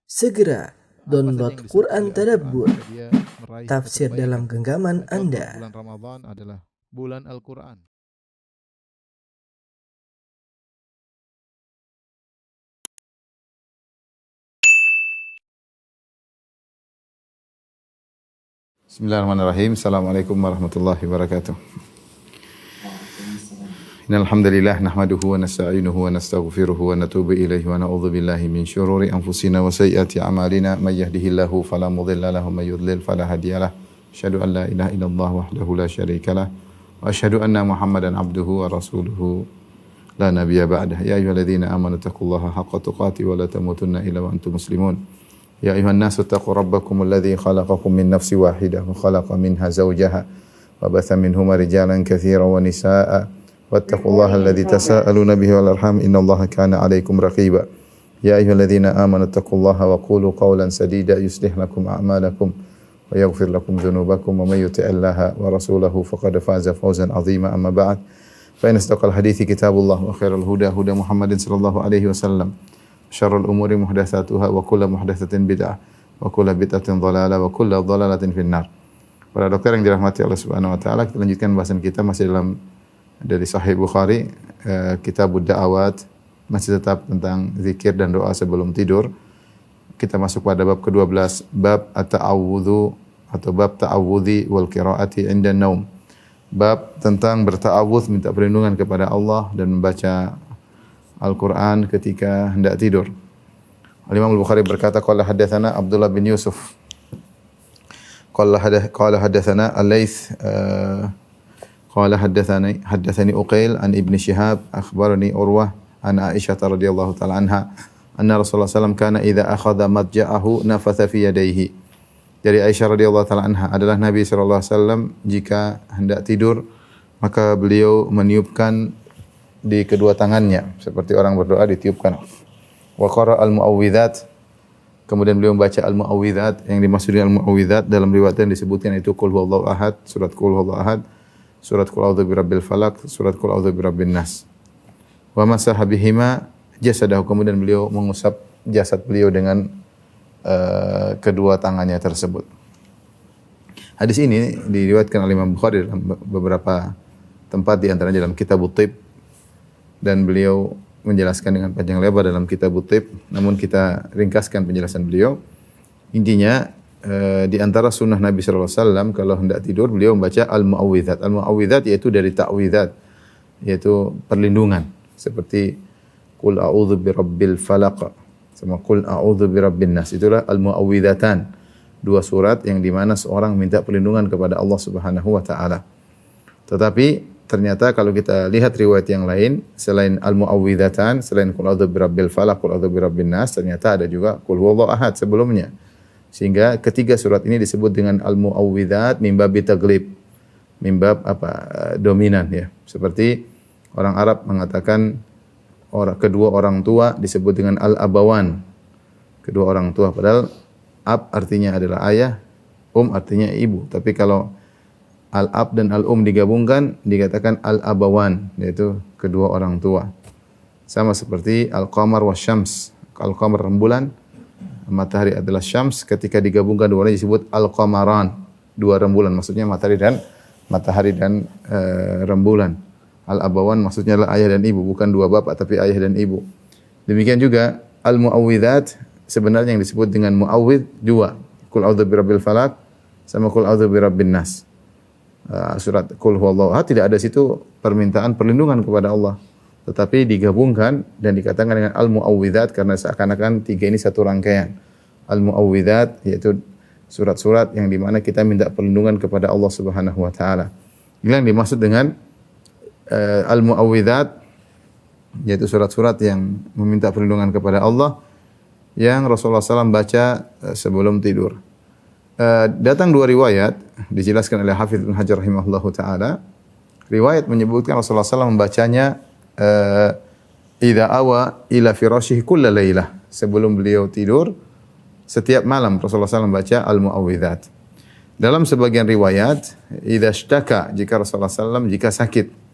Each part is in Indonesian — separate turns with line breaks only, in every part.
Segera download Quran Tadabbur,
dia meraih
tafsir
kebaikan.
dalam genggaman
Contoh,
Anda.
bulan Ramadan adalah bulan Al-Quran. Bismillahirrahmanirrahim. Assalamualaikum warahmatullahi wabarakatuh. Innal hamdalillah nahmaduhu wa nasta'inuhu wa nastaghfiruhu wa natubu ilaihi wa na'udzu billahi min syururi anfusina wa sayyiati a'malina may yahdihillahu fala mudilla lahu wa may yudlil fala hadiyalah. Asyhadu an la ilaha illallah wahdahu la syarikalah wa asyhadu anna Muhammadan abduhu wa rasuluhu la nabiyya ba'dah. Ya ayyuhalladzina amanu taqullaha haqqa tuqatih wa la tamutunna illa wa antum muslimun. Ya ayuhan nasu taqu rabbakum alladhi khalaqakum min nafsin wahidah wa khalaqa minha zawjaha wa batha minhuma rijalan katsiran wa nisaa'a wattaqullaha alladhi tasaaluna bihi wal arham innallaha kana 'alaykum raqiba. Ya ayyuhalladzina amanu taqullaha wa qulu qawlan sadida yuslih lakum a'malakum wa yaghfir lakum dhunubakum wa may yuti'illaha wa rasulahu faqad faza fawzan 'azima amma ba'd. Fa inna asdaqal hadithi kitabullah wa khairal huda huda Muhammadin sallallahu alaihi wasallam. Syarrul umuri muhdatsatuha wa kullu muhdatsatin bid'ah wa kullu bid'atin dhalalah wa kullu dhalalatin finnar. Para dokter yang dirahmati Allah Subhanahu wa taala, kita lanjutkan bahasan kita masih dalam dari Sahih Bukhari, Kitabud Da'awat, masih tetap tentang zikir dan doa sebelum tidur. Kita masuk pada bab ke-12, bab at-ta'awudzu atau bab ta'awudzi wal qiraati 'inda naum. Bab tentang berta'awudz, minta perlindungan kepada Allah dan membaca Al-Quran ketika hendak tidur. Al-Imam Al-Bukhari berkata, qala hadatsana Abdullah bin Yusuf. Qala hadatsana Al-Laits qala hadatsani Uqail an Ibn Shihab akhbarani Urwah an Aisyah radhiyallahu ta'ala anha anna Rasulullah sallallahu alaihi wasallam kana idza akhadha madja'ahu nafatha fi yadayhi. Dari Aisyah radhiyallahu ta'ala anha adalah Nabi sallallahu alaihi wasallam jika hendak tidur maka beliau meniupkan di kedua tangannya seperti orang berdoa ditiupkan. Wa qara al-mu'awwidzat, kemudian beliau membaca al-mu'awwidzat. Yang dimaksud dengan al-mu'awwidzat dalam riwayat yang disebutkan itu qul huwallahu ahad, surat qul huwallahu ahad, surat qul a'udzu birabbil falaq, surat qul a'udzu birabbin nas. Wa masaha bihima jasadahu, kemudian beliau mengusap jasad beliau dengan kedua tangannya tersebut. Hadis ini diriwayatkan oleh Imam Bukhari dalam beberapa tempat, di antaranya dalam Kitabut Thib, dan beliau menjelaskan dengan panjang lebar dalam Kitabut Thib, namun kita ringkaskan penjelasan beliau. Intinya di antara sunnah Nabi sallallahu alaihi wasallam kalau hendak tidur beliau membaca al-mu'awwidzat. Al-mu'awwidzat yaitu dari ta'widzat, yaitu perlindungan, seperti qul a'udzu birabbil falaq sama qul a'udzu birabbin nas. Itulah al-mu'awwidzatan, dua surat yang di mana seorang minta perlindungan kepada Allah Subhanahu wa taala. Tetapi ternyata kalau kita lihat riwayat yang lain, selain al-mu'awwidzatan, selain qul a'udzu birabbil falaq, qul a'udzu birabbin nas, ternyata ada juga qul huwallahu ahad sebelumnya. Sehingga ketiga surat ini disebut dengan al-mu'awwidzat mim babi taglib, mim bab dominan ya. Seperti orang Arab mengatakan kedua orang tua disebut dengan al-abawan, kedua orang tua, padahal ab artinya adalah ayah, artinya ibu. Tapi kalau al-ab dan al-um digabungkan dikatakan al-abawan, yaitu kedua orang tua. Sama seperti al-qamar wa syams. Al-qamar rembulan, matahari adalah syams, ketika digabungkan dua duanya disebut al-qamaran, dua rembulan, maksudnya matahari dan rembulan. Al-abawan maksudnya adalah ayah dan ibu, bukan dua bapak tapi ayah dan ibu. Demikian juga al-mu'awwidzat sebenarnya yang disebut dengan mu'awwidz dua, qul a'udzu birabbil falaq sama qul a'udzu birabbin nas. Surat qul huwallahu ahad tidak ada situ permintaan perlindungan kepada Allah, tetapi digabungkan dan dikatakan dengan al-mu'awwidzat karena seakan-akan tiga ini satu rangkaian. Al-mu'awwidzat yaitu surat-surat yang di mana kita minta perlindungan kepada Allah Subhanahu wa taala. Inilah yang dimaksud dengan al-mu'awwidzat, yaitu surat-surat yang meminta perlindungan kepada Allah yang Rasulullah SAW baca sebelum tidur. Datang dua riwayat dijelaskan oleh Hafidz Ibnu Hajar rahimahullahu taala. Riwayat menyebutkan Rasulullah SAW membacanya idza awa ila firashihi kulla lailah, sebelum beliau tidur setiap malam Rasulullah SAW membaca al-mu'awwidzat. Dalam sebagian riwayat idza ishtaka, jika Rasulullah SAW jika sakit.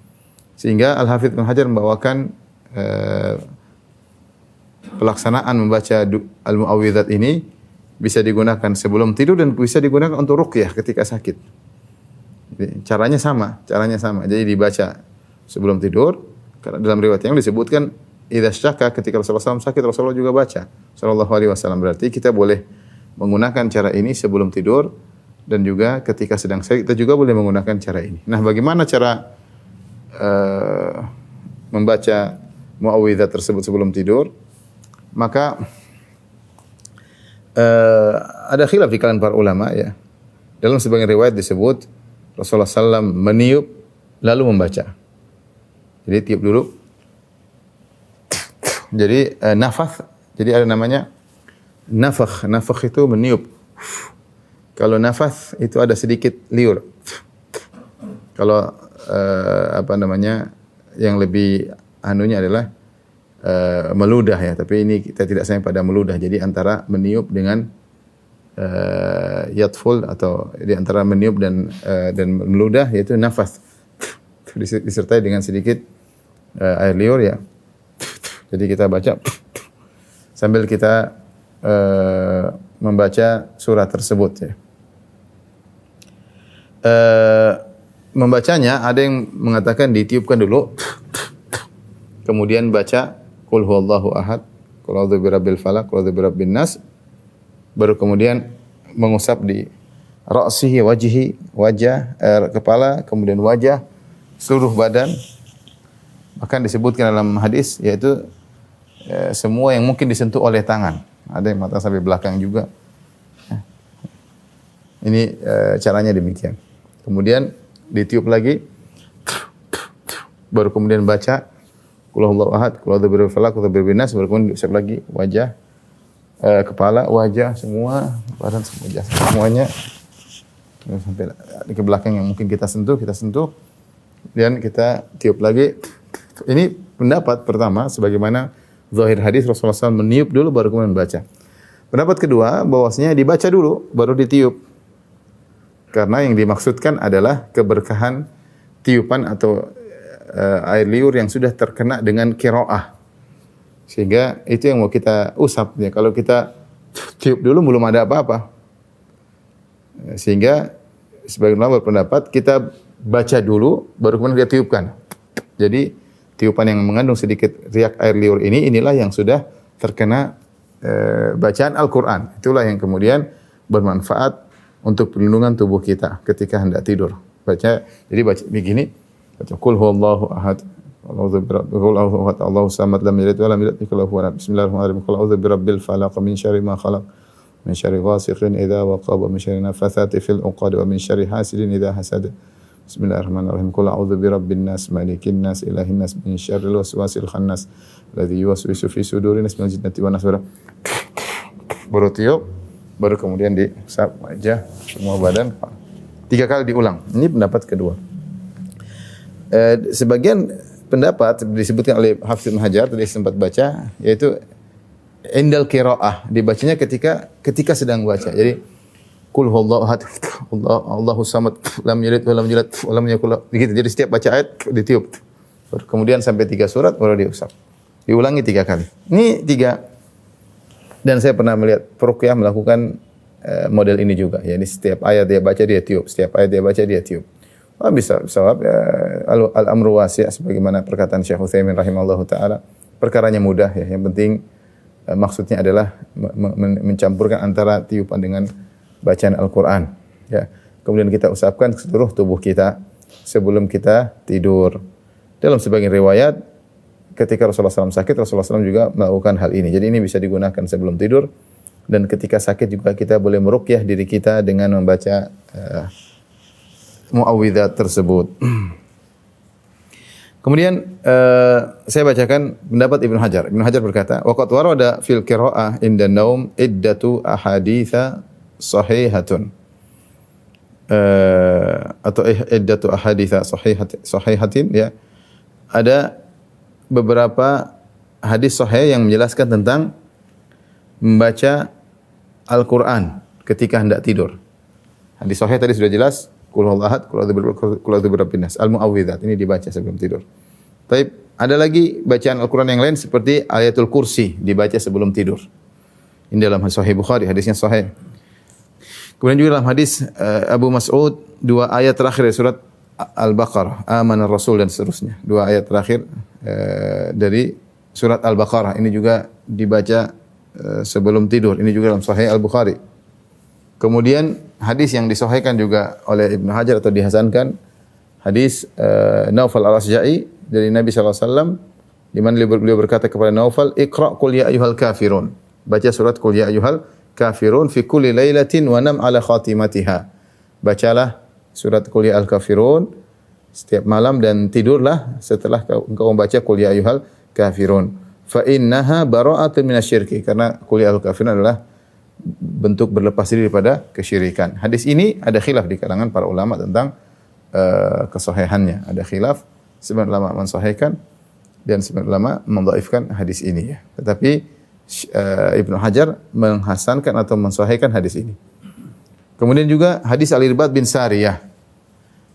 Sehingga Al-Hafidz Ibnu Hajar membawakan pelaksanaan membaca al-muawwidzat ini bisa digunakan sebelum tidur dan bisa digunakan untuk ruqyah ketika sakit. Jadi, caranya sama. Jadi dibaca sebelum tidur. Karena dalam riwayat yang disebutkan idza syaka, ketika Rasulullah SAW sakit, Rasulullah juga baca sallallahu alaihi wasallam. Berarti kita boleh menggunakan cara ini sebelum tidur dan juga ketika sedang sakit kita juga boleh menggunakan cara ini. Nah, bagaimana cara membaca muawwidzat tersebut sebelum tidur? Maka ada khilaf di kalangan para ulama ya. Dalam sebagian riwayat disebut Rasulullah SAW meniup lalu membaca. Jadi tiup dulu. Jadi nafath. Jadi ada namanya nafakh. Nafakh itu meniup. Kalau nafath itu ada sedikit liur. Kalau yang lebih anunya adalah meludah ya, tapi ini kita tidak sayang pada meludah. Jadi antara meniup dengan yatful atau di antara meniup dan meludah yaitu nafas. Disertai dengan sedikit air liur ya. Jadi kita baca sambil kita membaca surat tersebut ya. Membacanya ada yang mengatakan ditiupkan dulu, kemudian baca Qul huwallahu ahad, Qul a'udzu birabbil falaq, Qul a'udzu birabbin nas, baru kemudian mengusap di ra'sihi, wajah, kepala, kemudian wajah, seluruh badan. Bahkan disebutkan dalam hadis yaitu semua yang mungkin disentuh oleh tangan. Ada yang mata sampai belakang juga. Ini caranya demikian. Kemudian ditiup lagi, baru kemudian baca Qul huwallahu ahad, Qul a'udzu birabbil falaq, Qul a'udzu birabbin nas, baru kemudian diusap lagi wajah, kepala, wajah, semua, badan, semuanya sampai ke belakang yang mungkin kita sentuh, dan kita tiup lagi. Ini pendapat pertama sebagaimana zahir hadis Rasulullah SAW meniup dulu baru kemudian baca. Pendapat kedua bahwasanya dibaca dulu baru ditiup. Karena yang dimaksudkan adalah keberkahan tiupan atau air liur yang sudah terkena dengan qiraah. Sehingga itu yang mau kita usap ya. Kalau kita tiup dulu belum ada apa-apa. Sehingga sebagian ulama berpendapat kita baca dulu baru kemudian kita tiupkan. Jadi tiupan yang mengandung sedikit riak air liur inilah yang sudah terkena bacaan Al-Qur'an. Itulah yang kemudian bermanfaat untuk perlindungan tubuh kita ketika hendak tidur. Jadi baca begini, baca Qul huwallahu ahad, Allahu samad, lam yalid wa lam yulad, bismillahirrahmanirrahim, Qul a'udzu birabbil falaq, min syarri ma khalaq, min syarri ghasiqin idza waqab, min syarri nafathati fil 'uqad, wa min syarri hasidin idza hasad. Bismillahirrahmanirrahim. Qul a'udzu birabbin nas, malikin nas, ilahin nas, min syarril waswasil khannas, alladzi yuwaswisu fi sudurin nas, minal jinnati wan nas. Baru tiup, baru kemudian diusap wajah, semua badan. 3 kali diulang. Ini pendapat kedua. Sebagian pendapat disebutkan oleh Hafiz Ibnu Hajar tadi sempat baca, yaitu indal qiraah, dibacanya ketika sedang baca. Jadi Qul huwallahu ahad, Allahu samad, lam yalid wa lam yulad wa lam yakul lahu. Begitu. Jadi setiap baca ayat ditiup. Kemudian sampai 3 surat baru diusap. Diulangi 3 kali. Ini 3. Dan saya pernah melihat peruqyah melakukan model ini juga. Ya, ini setiap ayat dia baca dia tiup, setiap ayat dia baca dia tiup. Bisa sawab al-amru wasi', sebagaimana perkataan Syekh Utsaimin rahimallahu taala. Perkaranya mudah ya. Yang penting maksudnya adalah mencampurkan antara tiupan dengan bacaan Al-Qur'an. Ya. Kemudian kita usapkan ke seluruh tubuh kita sebelum kita tidur. Dalam sebagian riwayat ketika Rasulullah SAW sakit, Rasulullah SAW juga melakukan hal ini. Jadi ini bisa digunakan sebelum tidur. Dan ketika sakit juga kita boleh meruqyah diri kita dengan membaca muawwidzat tersebut. Kemudian saya bacakan pendapat Ibnu Hajar. Ibnu Hajar berkata, waqad warada fil qiraa'ah inda naum iddatu ahaditsa sahihatun. Atau iddatu ahaditsa sahihatin ya. Ada beberapa hadis sahih yang menjelaskan tentang membaca Al-Qur'an ketika hendak tidur. Hadis sahih tadi sudah jelas, Qul huwallahu ahad, Qul a'udzu birabbin nas, al-muawwidzat ini dibaca sebelum tidur. Baik, Ada lagi bacaan Al-Quran yang lain seperti ayatul kursi dibaca sebelum tidur. Ini dalam Sahih Bukhari, hadisnya sahih. Kemudian juga dalam hadis Abu Mas'ud, 2 ayat terakhir dari surat Al-Baqarah, Amanar Rasul dan seterusnya. 2 ayat terakhir dari surat Al-Baqarah. Ini juga dibaca sebelum tidur. Ini juga dalam Sahih Al-Bukhari. Kemudian hadis yang disahihkan juga oleh Ibnu Hajar atau dihasankan, hadis Naufal Al-Asja'i dari Nabi SAW, di mana beliau berkata kepada Naufal, "Iqra' qul ya ayyuhal kafirun." Baca surat qul ya ayyuhal kafirun fi kulli lailatin wa nam ala khatimatiha. Bacalah surat qul ya al kafirun setiap malam dan tidurlah setelah engkau membaca qul ya ayyuhal kafirun. Fa innaha bara'atun minasyirki, karena qul ya al kafirun adalah bentuk berlepas diri daripada kesyirikan. Hadis ini ada khilaf di kalangan para ulama tentang kesahihannya. Ada khilaf, sebagian ulama mensahihkan dan sebagian ulama mendhaifkan hadis ini ya. Tetapi Ibnu Hajar menghasankan atau mensahihkan hadis ini. Kemudian juga hadis Al-Irbad bin Sariyah.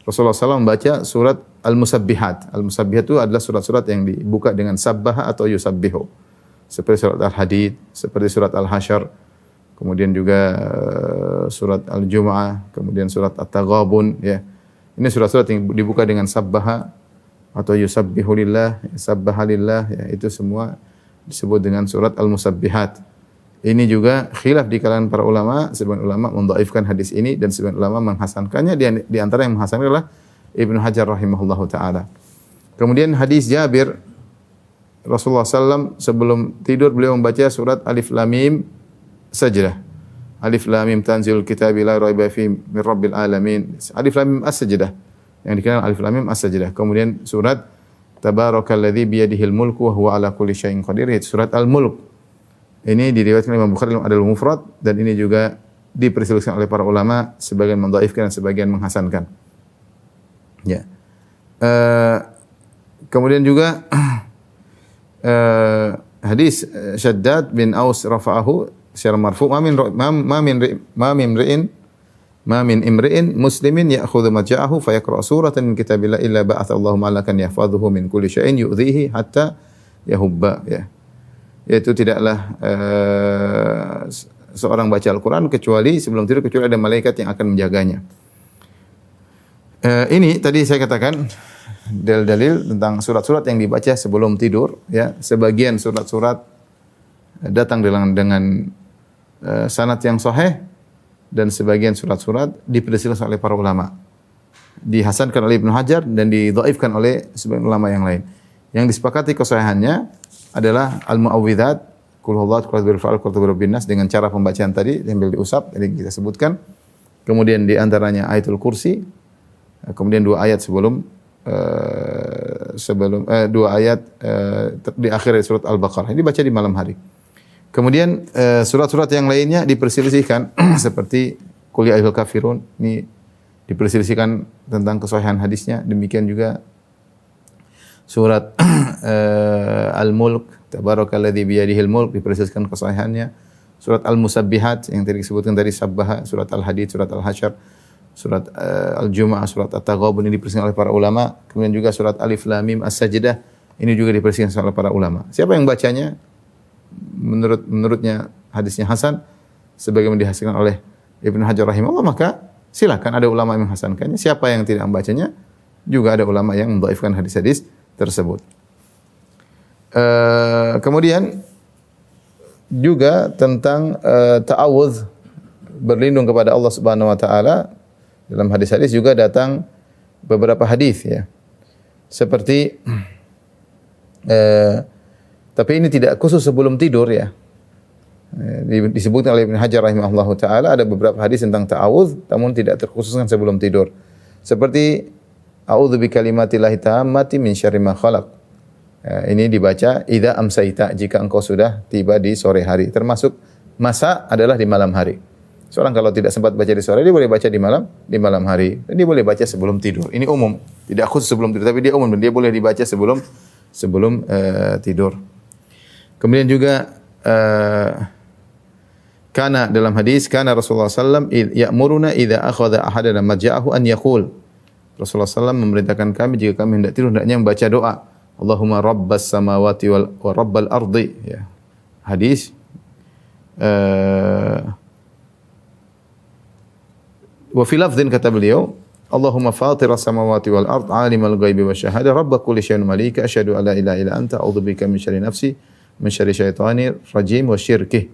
Rasulullah SAW membaca surat Al-Musabbihat. Al-Musabbihat itu adalah surat-surat yang dibuka dengan sabbaha atau yusabbihu. Seperti surat Al-Hadid, seperti surat Al-Hasyr, kemudian juga surat Al-Jumu'ah, kemudian surat At-Taghabun ya. Ini surat-surat yang dibuka dengan sabbaha atau yusabbihu lillah, sabbaha lillah ya, itu semua disebut dengan surat Al-Musabbihat. Ini juga khilaf di kalangan para ulama, sebagian ulama mendhaifkan hadis ini dan sebagian ulama menghasankannya. Di antara yang menghasankan adalah Ibnu Hajar rahimahullahu taala. Kemudian hadis Jabir, Rasulullah SAW sebelum tidur beliau membaca surat Alif Lam Mim Sajdah. Alif Lam Mim tanzilul kitabi la raiba fihi min rabbil alamin. Alif Lam Mim As-Sajdah. Yang dikenal Alif Lam Mim As-Sajdah. Kemudian surat Tabarakalladzi biyadihil mulku wa huwa ala kulli syai'in qadir, surat Al-Mulk. Ini diriwayatkan Imam Bukhari dalam Adabul Mufrad dan ini juga diperselisihkan oleh para ulama, sebagian mendhaifkan dan sebagian menghasankan. Ya. Kemudian juga hadis Shaddad bin Aus rafa'ahu secara marfu', ma min imri'in muslimin ya'khudhu matja'ahu fa yaqra'u suratan min kitabillah illa ba'atha Allahu malakan yahfadhuhu min kulli syai'in yu'dhihi hatta yahubba ya. Yaitu tidaklah seorang baca Al-Qur'an kecuali sebelum tidur, kecuali ada malaikat yang akan menjaganya. Ini tadi saya katakan dalil-dalil tentang surat-surat yang dibaca sebelum tidur ya. Sebagian surat-surat datang dengan sanad yang sahih dan sebagian surat-surat diperselisihkan oleh para ulama. Dihasankan oleh Ibnu Hajar dan didhaifkan oleh sebagian ulama yang lain. Yang disepakati kesahihannya adalah al-mu'awwidzat, qul huwallahu ahad, qul a'udzu birabbil falaq, qul a'udzu birabbin nas, dengan cara pembacaan tadi sambil diusap tadi kita sebutkan. Kemudian di antaranya ayatul kursi. Kemudian 2 ayat sebelum 2 ayat di akhir surat Al-Baqarah. Ini baca di malam hari. Kemudian surat-surat yang lainnya diperselisihkan seperti Qul ya ayyuhal kafirun, ini diperselisihkan tentang kesahihan hadisnya. Demikian juga surat Al-Mulk, Tabarakalladzi biyadihil mulk, diperselisihkan kesahihannya. Surat Al-Musabbihat yang tadi disebutkan dari Sabbaha, surat Al-Hadid, surat Al-Hasyr, surat Al-Jumu'ah, surat At-Taghabun, ini diperselisihkan oleh para ulama. Kemudian juga surat Alif Lam Mim As-Sajdah, ini juga diperselisihkan oleh para ulama. Siapa yang bacanya? Menurutnya hadisnya hasan, sebagaimana dihasilkan oleh Ibnu Hajar rahimahullah, maka silakan, ada ulama yang menghasankannya. Siapa yang tidak membacanya, juga ada ulama yang mendhaifkan hadis-hadis tersebut. Kemudian juga tentang ta'awudz, berlindung kepada Allah Subhanahu wa taala. Dalam hadis-hadis juga datang beberapa hadis ya. Seperti tapi ini tidak khusus sebelum tidur ya. Disebutkan oleh Ibnu Hajar rahimahullahu taala ada beberapa hadis tentang ta'awudz namun tidak terkhususkan sebelum tidur. Seperti a'udzu bikalimatillahi tammati min syarri ma khalaq. Ini dibaca idza amsayta, jika engkau sudah tiba di sore hari. Termasuk masa adalah di malam hari. Seorang kalau tidak sempat baca di sore, dia boleh baca di malam hari. Dan dia boleh baca sebelum tidur. Ini umum, tidak khusus sebelum tidur, tapi dia umum, dia boleh dibaca sebelum tidur. Kemudian juga kana dalam hadis, kana Rasulullah sallallahu alaihi wasallam ya'muruna idza akhadha ahadana maja'ahu an yaqul. Rasulullah sallallahu memerintahkan kami jika kami hendak tidur hendaknya membaca doa. Allahumma rabbas samawati wa rabbal ardi, ya. Hadis wa fi lafdhin kata beliau, Allahumma fatiras samawati wal ard, alimal ghaibi wasyahadah, rabb kulli syai'in malika, asyhadu an la ilaha illa anta, a'udzubika min syarri nafsi, min syarri syaithanir rajim wa syirkih.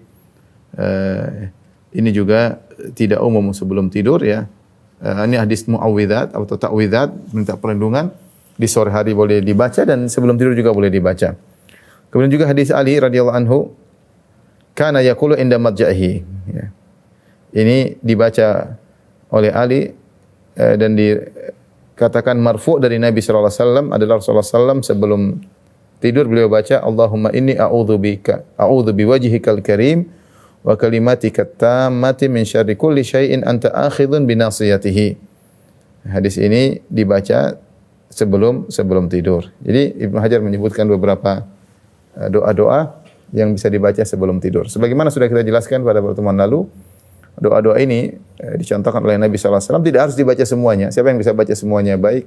Ini juga tidak umum sebelum tidur, ya. Ini hadis muawwidzat atau ta'widzat, minta perlindungan. Di sore hari boleh dibaca dan sebelum tidur juga boleh dibaca. Kemudian juga hadis Ali radhiyallahu anhu, kana yaqulu inda madja'ihi, ya. Ini dibaca oleh Ali dan dikatakan marfu' dari Nabi sallallahu alaihi wasallam, adalah Rasulullah sallallahu sebelum tidur beliau baca, Allahumma inni a'udzu biwajhikal karim wa kalimatikat tammati min syarri kulli syai'in anta akhidhun bi nasiyatihi. Hadis ini dibaca sebelum tidur. Jadi Ibnu Hajar menyebutkan beberapa doa-doa yang bisa dibaca sebelum tidur. Sebagaimana sudah kita jelaskan pada pertemuan lalu, doa-doa ini dicontohkan oleh Nabi sallallahu alaihi wasallam, tidak harus dibaca semuanya. Siapa yang bisa baca semuanya baik,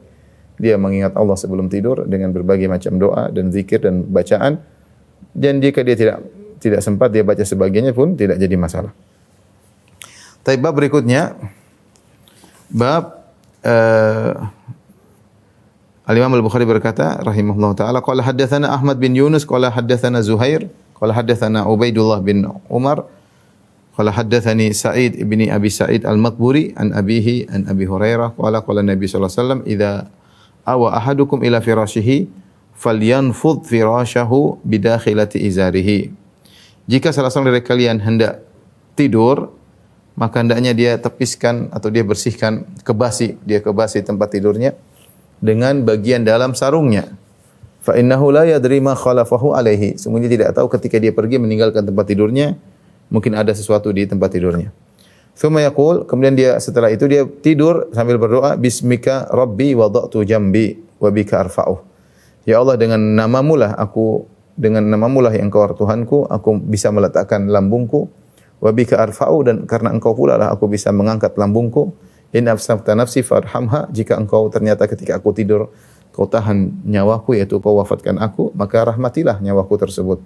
dia mengingat Allah sebelum tidur dengan berbagai macam doa dan zikir dan bacaan. Dan jika dia tidak sempat, dia baca sebagiannya pun tidak jadi masalah. Tapi bab berikutnya, bab Al-Imam Al-Bukhari berkata rahimahullah taala, qala haddatsana Ahmad bin Yunus qala haddatsana Zuhair qala haddatsana Ubaidullah bin Umar qala haddatsani Sa'id ibni Abi Sa'id Al-Maqburi an abihi an Abi Hurairah qala qala Nabi sallallahu alaihi wasallam, idza awa ahadukum ila firashihi falyanfudh firashahu bidakhilati izarihi. Jika salah seorang dari kalian hendak tidur, maka hendaknya dia tepiskan atau dia bersihkan, kebasi tempat tidurnya dengan bagian dalam sarungnya. Fa innahu la yadri ma khalafahu alaihi. Semuanya tidak tahu ketika dia pergi meninggalkan tempat tidurnya, mungkin ada sesuatu di tempat tidurnya. Tsumma yaqul, kemudian dia setelah itu dia tidur sambil berdoa, bismika rabbi wada'tu jambi wa bika arfa'uh. Ya Allah, dengan namamu lah yang Engkau Tuhanku, aku bisa meletakkan lambungku, wa bika arfa'u, dan karena Engkau pula lah aku bisa mengangkat lambungku. In afsafta nafsi farhamha, jika Engkau ternyata ketika aku tidur Kau tahan nyawaku, yaitu Kau wafatkan aku, maka rahmatilah nyawaku tersebut.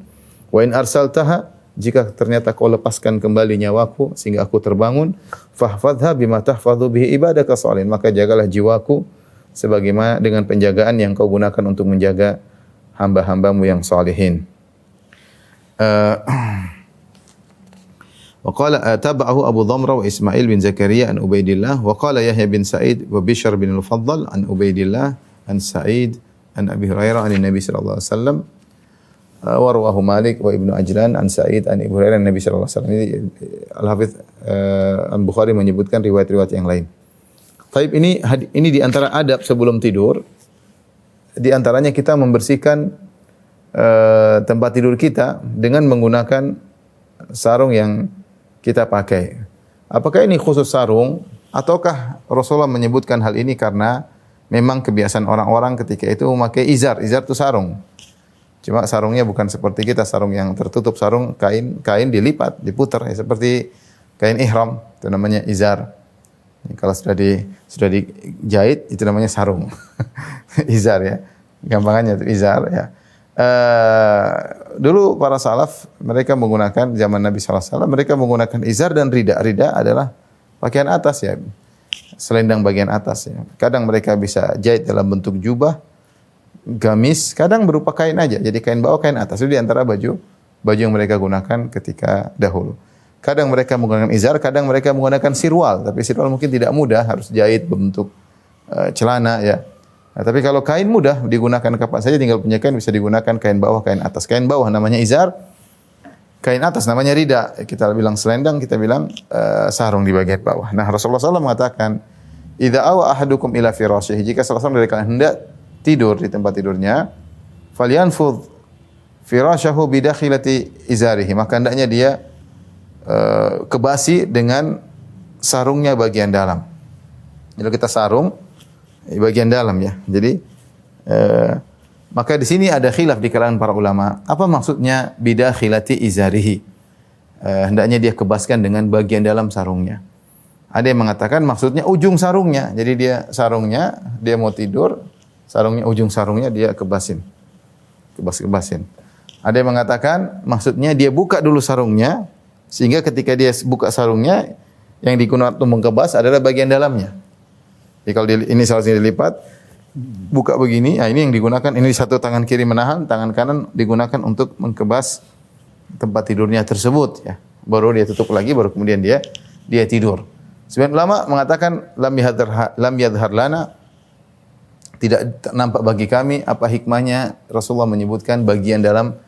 Wa in arsaltaha, jika ternyata Kau lepaskan kembali nyawaku sehingga aku terbangun, fahfadha bima tahfadhu bihi ibadaka shalihin, maka jagalah jiwaku sebagaimana dengan penjagaan yang Kau gunakan untuk menjaga hamba-hambamu yang salihin. Wa qala tabahu Abu Dhamrah wa Ismail bin Zakaria an Ubaidillah, wa qala Yahya bin Sa'id wa Bishr bin Al-Faddal an Ubaidillah an Sa'id an Abi Hurairah an Nabi sallallahu alaihi wasallam, wa rawahu Malik wa Ibnu Ajlan an Sa'id an Abi Hurairah an Nabi sallallahu alaihi wasallam. Ini Al-Hafidz Al-Bukhari menyebutkan riwayat-riwayat yang lain. Taib, ini di antara adab sebelum tidur. Di antaranya kita membersihkan tempat tidur kita dengan menggunakan sarung yang kita pakai. Apakah ini khusus sarung ataukah Rasulullah menyebutkan hal ini karena memang kebiasaan orang-orang ketika itu memakai izar. Izar itu sarung. Cuma sarungnya bukan seperti kita, sarung yang tertutup, sarung kain dilipat, diputar, ya, seperti kain ihram, itu namanya izar. Kalau sudah dijahit itu namanya sarung. Izar, ya. Gampangannya itu izar, ya. Dulu para salaf mereka menggunakan, zaman Nabi sallallahu alaihi wasallam mereka menggunakan izar dan rida. Rida adalah pakaian atas, ya. Selendang bagian atas, ya. Kadang mereka bisa jahit dalam bentuk jubah, gamis, kadang berupa kain aja. Jadi kain bawah, kain atas. Itu di antara baju yang mereka gunakan ketika dahulu. Kadang mereka menggunakan izar, kadang mereka menggunakan sirwal. Tapi sirwal mungkin tidak mudah, harus jahit berbentuk celana, ya. Nah, tapi kalau kain mudah digunakan kapan saja, tinggal punya kain bisa digunakan, kain bawah, kain atas. Kain bawah namanya izar, kain atas namanya rida. Kita bilang selendang, kita bilang sarung di bagian bawah. Nah, Rasulullah SAW mengatakan, "Idza awa ahadukum ila firashihi," jika salah seorang dari kalian hendak tidur di tempat tidurnya, falyanfudh firashahu bidakhilati izarihi, maka hendaknya dia kebasi dengan sarungnya bagian dalam. Jadi kita sarung bagian dalam, ya. Jadi maka di sini ada khilaf di kalangan para ulama. Apa maksudnya bidakhilati izarihi? Hendaknya dia kebaskan dengan bagian dalam sarungnya. Ada yang mengatakan maksudnya ujung sarungnya. Jadi dia mau tidur, ujung sarungnya dia kebasin. kebas-kebasin. Ada yang mengatakan maksudnya dia buka dulu sarungnya sehingga ketika dia buka sarungnya yang digunakan untuk mengkebas adalah bagian dalamnya. Jadi kalau ini seharusnya dilipat, buka begini, nah ini yang digunakan, ini satu tangan kiri menahan, tangan kanan digunakan untuk mengkebas tempat tidurnya tersebut ya. Baru dia tutup lagi, baru kemudian dia tidur. Sebagian ulama mengatakan lam yadhhar lana, tidak nampak bagi kami apa hikmahnya Rasulullah menyebutkan bagian dalam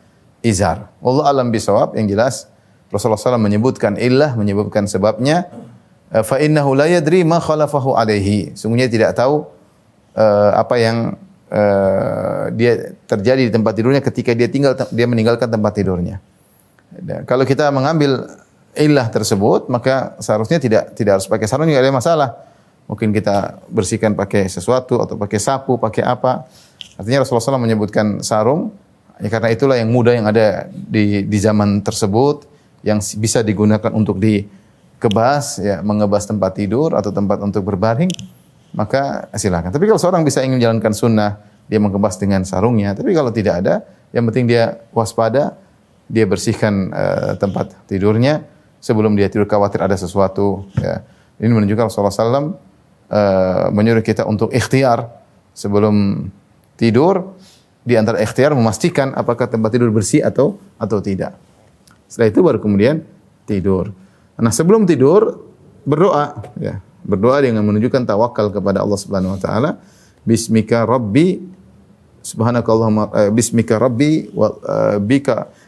izar. Wallahu alam bisawab, yang jelas Rasulullah SAW menyebutkan illah, menyebutkan sebabnya. Fa innahu la yadri ma khalafahu alaihi. Sungguhnya tidak tahu apa yang dia terjadi di tempat tidurnya ketika dia meninggalkan tempat tidurnya. Dan kalau kita mengambil illah tersebut, maka seharusnya tidak harus pakai sarung, tidak ada masalah. Mungkin kita bersihkan pakai sesuatu atau pakai sapu, pakai apa. Artinya Rasulullah SAW menyebutkan sarung, ya karena itulah yang mudah yang ada di zaman tersebut, yang bisa digunakan untuk dikebas, ya, mengebas tempat tidur atau tempat untuk berbaring, maka silakan. Tapi kalau seorang bisa ingin menjalankan sunnah, dia mengebas dengan sarungnya. Tapi kalau tidak ada, yang penting dia waspada, dia bersihkan tempat tidurnya sebelum dia tidur, khawatir ada sesuatu. Ya. Ini menunjukkan Rasulullah SAW menyuruh kita untuk ikhtiar sebelum tidur. Di antara ikhtiar memastikan apakah tempat tidur bersih atau tidak. Setelah itu baru kemudian tidur. Nah, sebelum tidur berdoa, ya. Berdoa dengan menunjukkan tawakal kepada Allah Subhanahu wa taala. Bismika Rabbi subhanakallahumma bismika Rabbi wa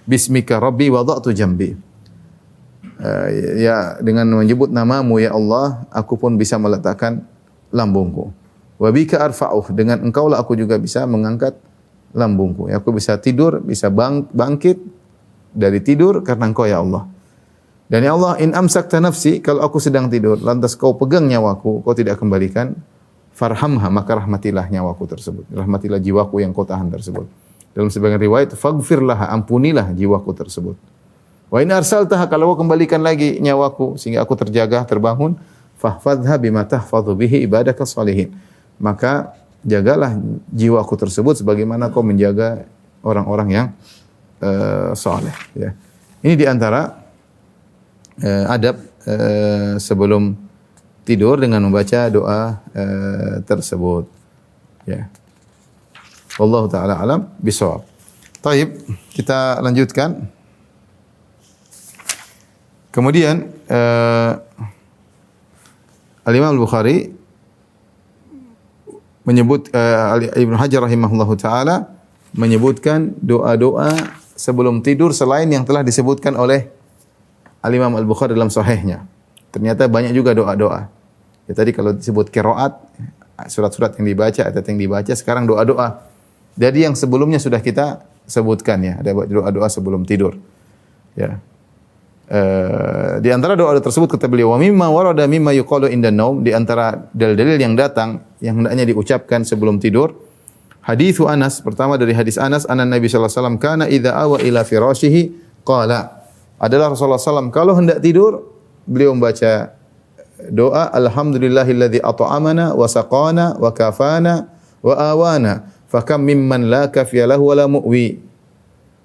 bismika Rabbi wada'tu jambi. Ya, dengan menyebut namamu ya Allah, aku pun bisa meletakkan lambungku. Wa bika arfa'uh, dengan engkaulah aku juga bisa mengangkat lambungku. Ya, aku bisa tidur, bisa bangkit dari tidur karena engkau ya Allah. Dan ya Allah, in amsakta nafsi, kalau aku sedang tidur, lantas kau pegang nyawaku, kau tidak kembalikan, farhamha, maka rahmatilah nyawaku tersebut. Rahmatilah jiwaku yang kau tahan tersebut. Dalam sebagian riwayat, faghfirlah, ampunilah jiwaku tersebut. Wa in arsaltaha, kalau kau kembalikan lagi nyawaku sehingga aku terjaga, terbangun, fahfadha bima tahfadhu bihi ibadaka shalihin. Maka jagalah jiwaku tersebut sebagaimana kau menjaga orang-orang yang saleh, ya. Ini di antara adab sebelum tidur dengan membaca doa tersebut, ya. Wallahu taala alam bisawab. Baik, kita lanjutkan. Kemudian Al-Imam Al-Bukhari menyebut Ibnu Hajar rahimahullahu taala menyebutkan doa-doa sebelum tidur selain yang telah disebutkan oleh Al-Imam Al-Bukhari dalam sahihnya. Ternyata banyak juga doa-doa. Ya, tadi kalau disebut qiraat, surat-surat yang dibaca, ayat yang dibaca, sekarang doa-doa. Jadi yang sebelumnya sudah kita sebutkan, ya, ada doa-doa sebelum tidur. Ya. Di antara doa tersebut kata beliau, wa mimma warada mimma yuqalu inda naum, di antara dalil-dalil yang datang yang hendaknya diucapkan sebelum tidur. Hadithu Anas, pertama dari hadis Anas, anna Nabi sallallahu alaihi wasallam kana idza awa ila firashihi qala. Adalah Rasulullah SAW kalau hendak tidur, beliau membaca doa alhamdulillahilladzi at'amana wa saqana wa kafana wa awana fakam mimman la kafiya lahu wa la mu'wi.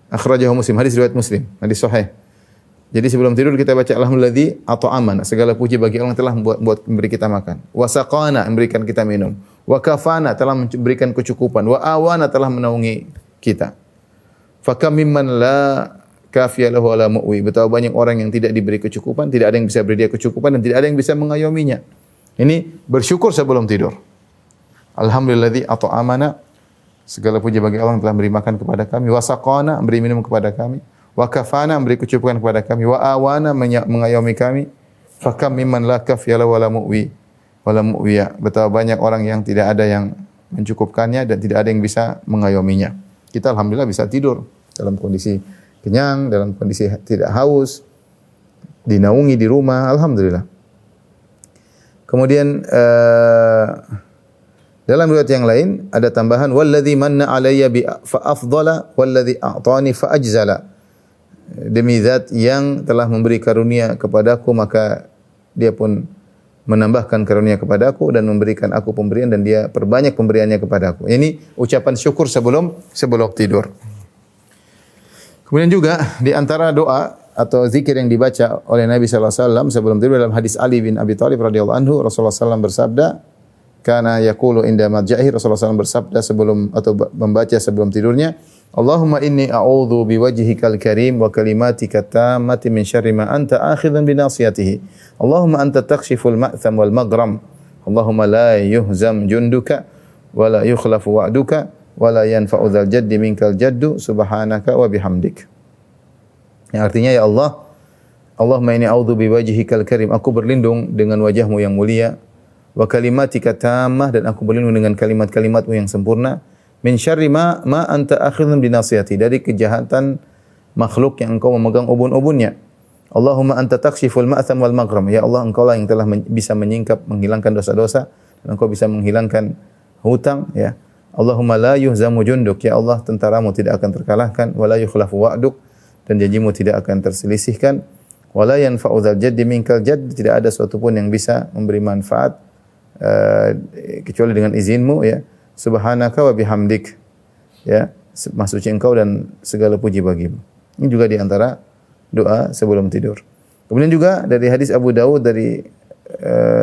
Akhrajahu Muslim, hadis riwayat Muslim, hadis sahih. Jadi sebelum tidur kita baca alhamdulilladzi at'amana, segala puji bagi Allah yang telah memberi kita makan. Wa saqana, memberikan kita minum. Wa kafana, telah memberikan kecukupan. Wa awana, telah menaungi kita. Fakam mimman la kafiya lahu wa la mu'wi. Betapa banyak orang yang tidak diberi kecukupan, tidak ada yang bisa beri dia kecukupan dan tidak ada yang bisa mengayominya. Ini bersyukur sebelum tidur. Alhamdulilladzi at'amana, segala puji bagi Allah yang telah memberi makan kepada kami. Wa saqana, memberi minum kepada kami. Wa kafana, memberi kecukupan kepada kami. Wa awana, mengayomi kami. Fakam mimman la kafiya lahu wa la mu'wi. Wa la mu'wiya. Betapa banyak orang yang tidak ada yang mencukupkannya dan tidak ada yang bisa mengayominya. Kita alhamdulillah bisa tidur dalam kondisi kenyang, dalam kondisi tidak haus, dinaungi di rumah, alhamdulillah. Kemudian dalam riwayat yang lain ada tambahan walladzi manna alayya bi fa afdala walladzi a'tani fa ajzala. Demi zat yang telah memberi karunia kepadaku, maka dia pun menambahkan karunia kepadaku dan memberikan aku pemberian dan dia perbanyak pemberiannya kepadaku. Ini ucapan syukur sebelum tidur. Kemudian juga di antara doa atau zikir yang dibaca oleh Nabi sallallahu alaihi wasallam sebelum tidur dalam hadis Ali bin Abi Thalib radhiyallahu anhu, Rasulullah SAW bersabda, kana yaqulu inda madja'i, Rasulullah SAW bersabda sebelum atau membaca sebelum tidurnya, Allahumma inni a'udzu biwajhikal karim wa kalimatika tammati min syarri ma anta akhidhun bi nasiyatihi. Allahumma anta takshiful ma'tham wal maghram. Allahumma la yuhzam junduka wa la yukhlafu wa'duka wa la yanfa'u dzal jaddi minkal jaddu subhanaka wa bihamdik. Yang artinya, ya Allah, Allahumma inni a'udzu biwajhikal karim, aku berlindung dengan wajahmu yang mulia, wa kalimatika tammah, dan aku berlindung dengan kalimat-kalimatmu yang sempurna, min syarri ma anta akhidhun bi nasiyati, dari kejahatan makhluk yang engkau memegang ubun-ubunnya. Allahumma anta takshiful ma'tham wal maghram, ya Allah, engkau lah yang telah bisa menyingkap, menghilangkan dosa-dosa, dan engkau bisa menghilangkan hutang, ya. Allahumma la yuhzamu junduk, ya Allah, tentaramu tidak akan terkalahkan, wa la yukhlafu wa'duk, dan janjimu tidak akan terselisihkan, wa la yanfa'u dzal jaddi minkal jadd, tidak ada sesuatu pun yang bisa memberi manfaat kecuali dengan izinmu, ya. Subhanaka wa bihamdik, ya, maha suci engkau dan segala puji bagimu. Ini juga di antara doa sebelum tidur. Kemudian juga dari hadis Abu Dawud, dari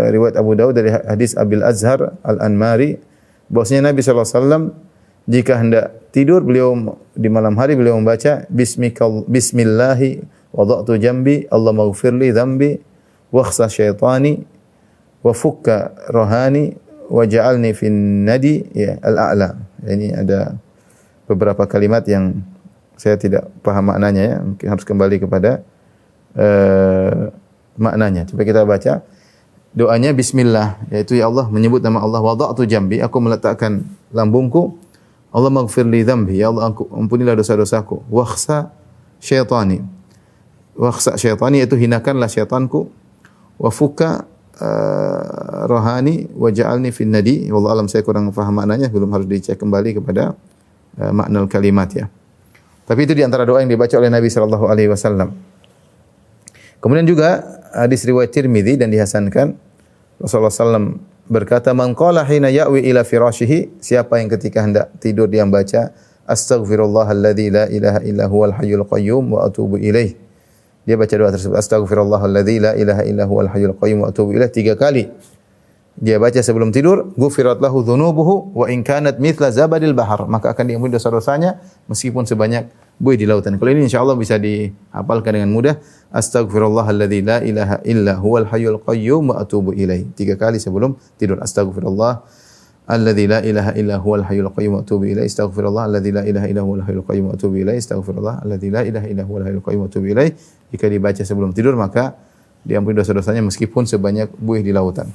riwayat Abu Dawud dari hadis Abil Azhar Al-Anmari, bahwasanya Nabi sallallahu alaihi wasallam jika hendak tidur, beliau di malam hari beliau membaca bismillahi wada'tu jambi Allahumma ighfirli dzambi wakhsa syaitani wa fukka rohani waj'alni fin nadi, ya, al-a'la. Ini ada beberapa kalimat yang saya tidak paham maknanya, ya. Mungkin harus kembali kepada maknanya. Coba kita baca doanya bismillah, yaitu ya Allah, menyebut nama Allah, wada'tu jambi, aku meletakkan lambungku, Allah maghfirli dzambi, ya Allah, ampunilah dosa-dosaku, wakhsa syaitani, yaitu hinakanlah syaitanku, wa fuka rohani waj'alni fin nadi. Wallahu alam, saya kurang paham maknanya, belum, harus dicek kembali kepada makna kalimat, ya. Tapi itu di antara doa yang dibaca oleh Nabi sallallahu alaihi wasallam. Kemudian juga hadis riwayat Tirmizi dan dihasankan, Rasulullah SAW berkata, man qala hina ya'wi ila firashihi, siapa yang ketika hendak tidur dia membaca astaghfirullahalladzi la ilaha illa huwal hayyul qayyum wa atubu ilaih. Dia baca doa tersebut, astaghfirullahalladzi la ilaha illa huwal hayyul qayyum wa atubu ilaih, 3 kali. Dia baca sebelum tidur, ghufirat lahu dzunubuhu wa in kanat mithla zabadil bahar, maka akan diampuni dosa-dosanya meskipun sebanyak buih di lautan. Kalau ini insyaallah bisa dihafalkan dengan mudah. Astaghfirullahalladzi la ilaha illa huwal hayyul qayyum wa atubu ilaih, 3 kali sebelum tidur. Astaghfirullah alladzi la ilaha illa huwal hayyul qayyum wa atubu ilaih. Astaghfirullah alladzi la ilaha illa huwal hayyul qayyum wa atubu ilaih. Astaghfirullah alladzi la ilaha illa huwal hayyul qayyum wa atubu ilaih. Jika dibaca sebelum tidur, maka diampuni dosa-dosanya meskipun sebanyak buih di lautan.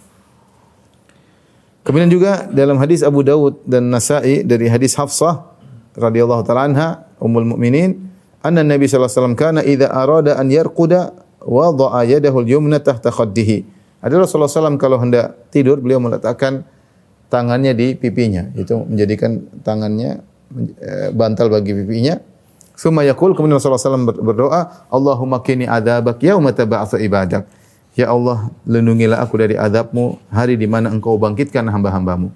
Kemudian juga dalam hadis Abu Dawud dan Nasa'i dari hadis Hafsah radhiyallahu ta'ala anha ummul mukminin, anna Nabi sallallahu alaihi wasallam kana idza arada an yarquda wada'a yadahu al-yumna tahta khaddihi. Ada Rasulullah SAW kalau hendak tidur, beliau meletakkan tangannya di pipinya, itu menjadikan tangannya bantal bagi pipinya. Summa yaqul, kemudian Rasulullah SAW berdoa, Allahumma qini adzabak yauma tab'atsu ibadak. Ya Allah, lindungilah aku dari azab-Mu hari di mana Engkau bangkitkan hamba-hamba-Mu.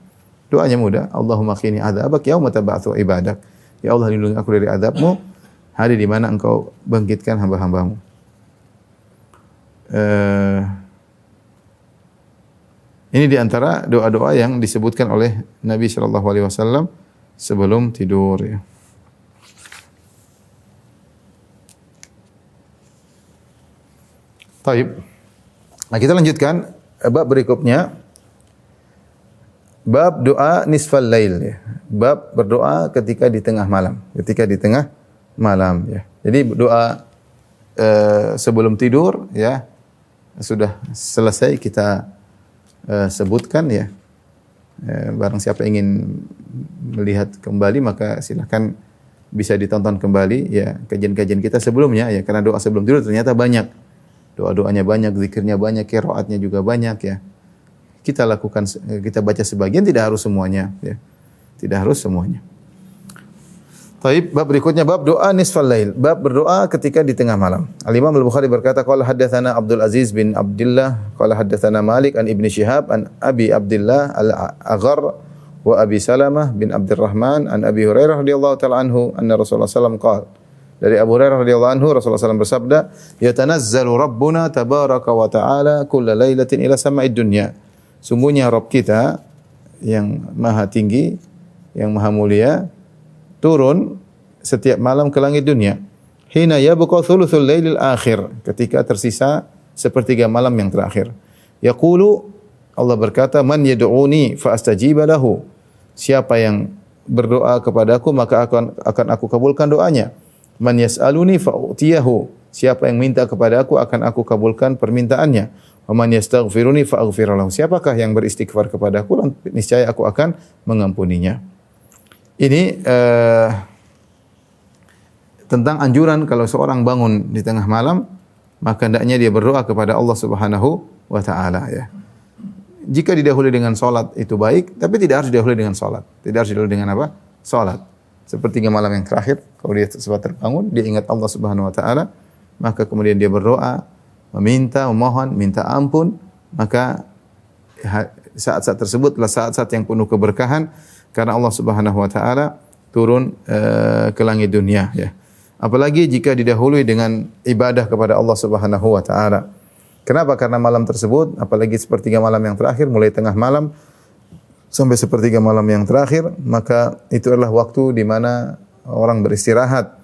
Doanya mudah, Allahumma qini adzabak yauma tab'atsu ibadak. Ya Allah, lindungi aku dari azab-Mu hari di mana Engkau bangkitkan hamba-hamba-Mu. Ini di antara doa-doa yang disebutkan oleh Nabi sallallahu alaihi wasallam sebelum tidur, ya. Taib. Nah, kita lanjutkan bab berikutnya. Bab doa nisfal lail, ya. Bab berdoa ketika di tengah malam, ya. Jadi doa sebelum tidur, ya, sudah selesai kita sebutkan, ya. Barang siapa ingin melihat kembali maka silakan bisa ditonton kembali, ya, kajian-kajian kita sebelumnya, ya, karena doa sebelum tidur ternyata banyak. Doa-doanya banyak, zikirnya banyak, qiraatnya juga banyak, ya. Kita lakukan, kita baca sebagian, tidak harus semuanya, ya. Tidak harus semuanya. Taib, bab berikutnya bab doa nisfal lail, bab berdoa ketika di tengah malam. Al-Imam Al-Bukhari berkata, qala haddatsana Abdul Aziz bin Abdullah, qala haddatsana Malik an Ibnu Syihab an Abi Abdullah Al-Aghar wa Abi Salamah bin Abdurrahman an Abi Hurairah radhiyallahu ta'ala anhu anna Rasulullah sallallahu alaihi wasallam qala, Dari Abu Hurairah radhiyallahu anhu Rasulullah SAW bersabda, "Yatanazzalu Rabbuna tabaraka wa ta'ala kulla lailatin ila sama'id dunya." Sungguhnya Rabb kita yang maha tinggi, yang maha mulia, turun setiap malam ke langit dunia. Hina yabqa thuluthul lailil akhir, ketika tersisa sepertiga malam yang terakhir. Yaqulu, Allah berkata, "Man yad'uni fa astajiba lahu." Siapa yang berdoa kepadaku maka akan aku kabulkan doanya. Man yas'aluni fa'utiyahu. Siapa yang minta kepada aku akan aku kabulkan permintaannya. Wa man yastaghfiruni fa'aghfir lahu. Siapakah yang beristighfar kepadaku, niscaya aku akan mengampuninya. Ini tentang anjuran kalau seorang bangun di tengah malam, maka hendaknya dia berdoa kepada Allah Subhanahu wa taala, ya. Jika didahului dengan salat itu baik, tapi tidak harus didahului dengan salat. Tidak harus didahului dengan apa? Salat. Sepertiga malam yang terakhir, kalau dia sempat terbangun, dia ingat Allah Subhanahu wa taala, maka kemudian dia berdoa, memohon, minta ampun, maka saat-saat tersebut adalah saat-saat yang penuh keberkahan karena Allah Subhanahu wa taala turun ke langit dunia, ya. Apalagi jika didahului dengan ibadah kepada Allah Subhanahu wa taala. Kenapa? Karena malam tersebut, apalagi sepertiga malam yang terakhir, mulai tengah malam sampai sepertiga malam yang terakhir, maka itu adalah waktu di mana orang beristirahat.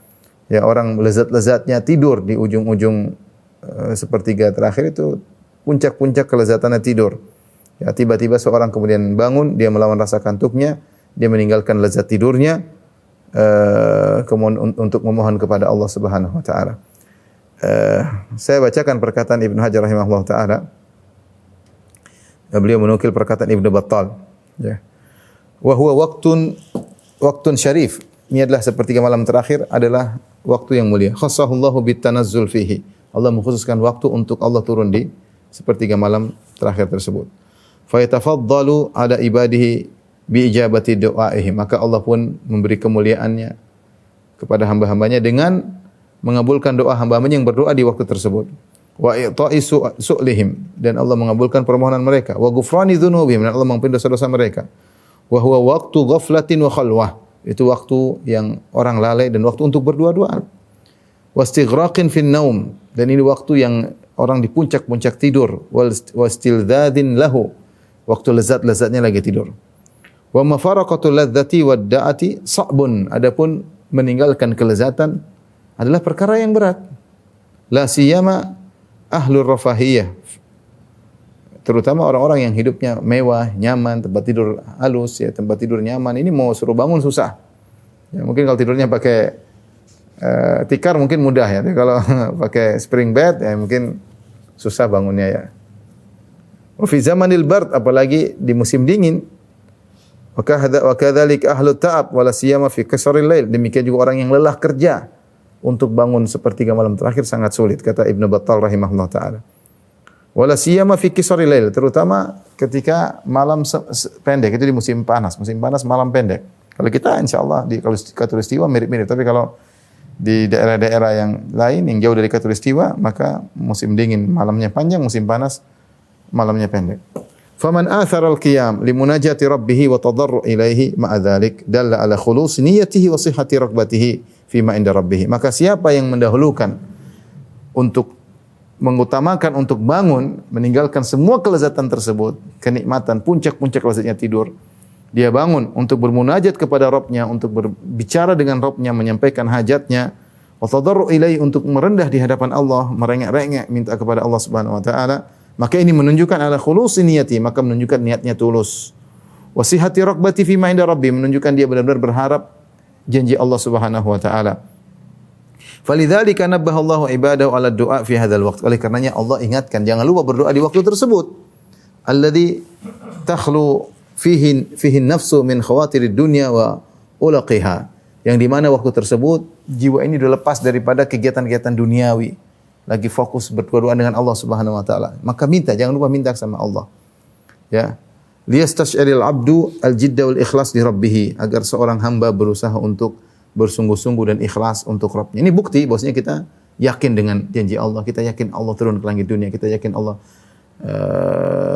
Ya, orang lezat-lezatnya tidur di ujung-ujung sepertiga terakhir itu, puncak-puncak kelezatannya tidur. Ya, tiba-tiba seorang kemudian bangun, dia melawan rasa kantuknya, dia meninggalkan lezat tidurnya untuk memohon kepada Allah Subhanahu wa taala. Saya bacakan perkataan Ibnu Hajar rahimahullah taala. Beliau menukil perkataan Ibnu Battal. Ya. Wa huwa waktun syarif. Ini adalah sepertiga malam terakhir, adalah waktu yang mulia. Khassahullahu bitanazzul fihi. Allah mengkhususkan waktu untuk Allah turun di sepertiga malam terakhir tersebut. Fa yatafaddalu ala ibadihi bi ijabati du'aihi. Maka Allah pun memberi kemuliaannya kepada hamba-hambanya dengan mengabulkan doa hamba-hambanya yang berdoa di waktu tersebut. Wa i'ta'i su'lihim, dan Allah mengabulkan permohonan mereka. Wa ghufrani dzunubihim, dan Allah mengampuni dosa-dosa mereka. Wa huwa waqtu ghaflatin wa khalwah. Itu waktu yang orang lalai dan waktu untuk berdua-duaan. Wastighraqin fin naum, dan ini waktu yang orang di puncak-puncak tidur. Wastildzadin lahu, waktu lezat-lezatnya lagi tidur. Wa mafaraqatul ladzati wad da'ati sa'bun, adapun meninggalkan kelezatan adalah perkara yang berat. La siyama ahlur rafahiyah, terutama orang-orang yang hidupnya mewah, nyaman, tempat tidur halus, ya, tempat tidur nyaman, ini mau suruh bangun susah. Ya, mungkin kalau tidurnya pakai tikar mungkin mudah, ya. Tapi kalau pakai spring bed, ya mungkin susah bangunnya, ya. Wa fi zamanil bard, apalagi di musim dingin. Wa kadzalik ahlut ta'ab wala siyama fi qasril lail. Demikian juga orang yang lelah kerja, untuk bangun sepertiga malam terakhir sangat sulit, kata Ibnu Battal rahimahullah taala. Wala siyama fi qisaril lail, terutama ketika malam pendek, itu di musim panas. Musim panas malam pendek. Kalau kita insyaallah di Khatulistiwa mirip-mirip, tapi kalau di daerah-daerah yang lain yang jauh dari Khatulistiwa, maka musim dingin malamnya panjang, musim panas malamnya pendek. Faman athara al-qiyam limunajati rabbih wa tadarru ilaihi ma'a dzalik dalla ala khulus niyyatihi wa sihhati raghbatihi fima inda rabbih. Maka siapa yang mendahulukan untuk mengutamakan untuk bangun, meninggalkan semua kelezatan tersebut, kenikmatan, puncak-puncak lezatnya tidur, dia bangun untuk bermunajat kepada Rabb-Nya, untuk berbicara dengan Rabb-Nya, menyampaikan hajatnya, wa tadarru ilaihi, untuk merendah di hadapan Allah, merengek-rengek minta kepada Allah Subhanahu wa taala, maka ini menunjukkan ala khulusi niyati, maka menunjukkan niatnya tulus. Wa sihhati raghbati fima inda rabbih, menunjukkan dia benar-benar berharap janji Allah Subhanahu wa taala. Falidzalika nabbaha Allahu ibadahu ala du'a fi hadzal waqt. Oleh karenanya Allah ingatkan jangan lupa berdoa di waktu tersebut. Alladzi takhlu fihi nafsu min khawatirid dunya wa ulaqiha. Yang di mana waktu tersebut jiwa ini sudah lepas daripada kegiatan-kegiatan duniawi, lagi fokus berdoa dengan Allah Subhanahu wa taala. Maka minta, jangan lupa minta sama Allah. Ya. Liyastash'iril 'abdu al-jidda wal ikhlas li rabbih, agar seorang hamba berusaha untuk bersungguh-sungguh dan ikhlas untuk Rabb-Nya. Ini bukti bahwasanya kita yakin dengan janji Allah, kita yakin Allah turun ke langit dunia, kita yakin Allah